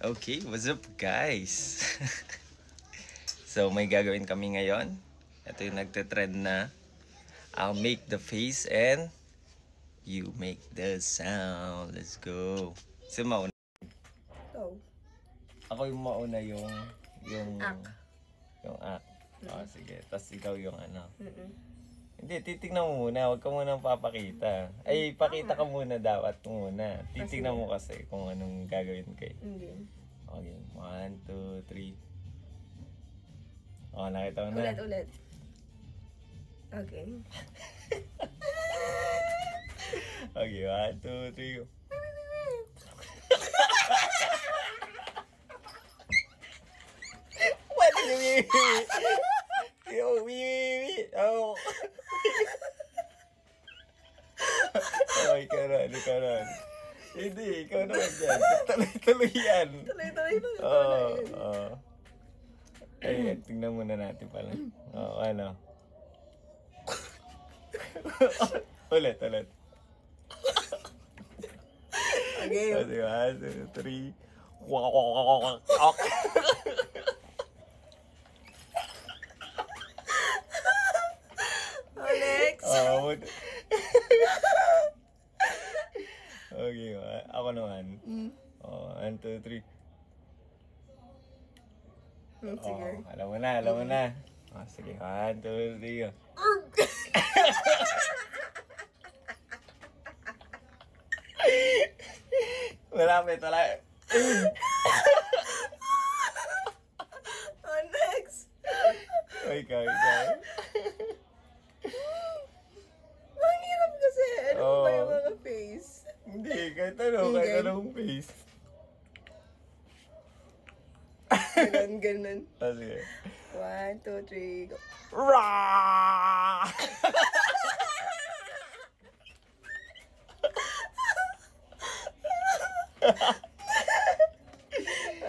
Okay, what's up guys? So may gagawin kami ngayon. Ito yung nagte-trend na I'll make the face and you make the sound. Let's go. Sino mauna? Go. Ako yung mauna yung Act. Yung act. Oh, sige. Tapos ikaw yung ano. Hindi, titignan mo muna. Huwag ka muna papakita. Ay, pakita ka muna dapat muna. Titignan mo kasi kung anong gagawin kay. Hindi. Okay, 1, 2, 3. Oh, nakita mo na. Ulit. Okay. Okay, 1, 2, 3, go. What is it? Yo, oh. Okay, karan. Hindi, ikaw naman dyan. Tuloy yan. Tuloy lang. Oo. Ay, tingnan muna natin pala. Oo, ano. Ulit. Okay. 1, 2, 3. Next. Okay, ako naman. 1, 2, 3. Sige. Alam mo na. Sige, 1, 2, 3. Malapit. Next. Ikaw. Ang hirap kasi. Ano ba yung mga face? Hindi, kahit anong face. Ganun. Sige. 1, 2, 3, go. Rah!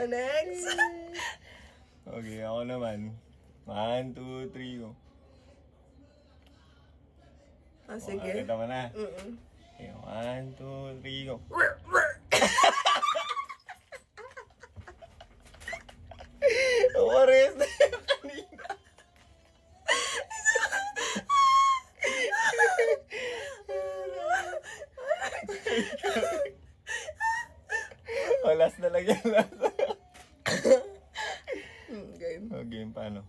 Next. Okay, ako naman. 1, 2, 3, go. Sige. Kita mo na. Okay, 1, 2, 3, go. Waris na yung kanina. Last na lang yan. Game. Okay, paano?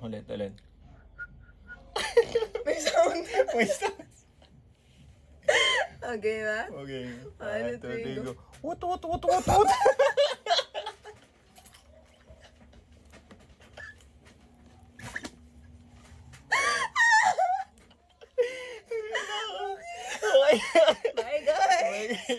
Ulit. May sound. May sound. Okay ba? Okay. 1, 2, 3, go. What? Bye guys.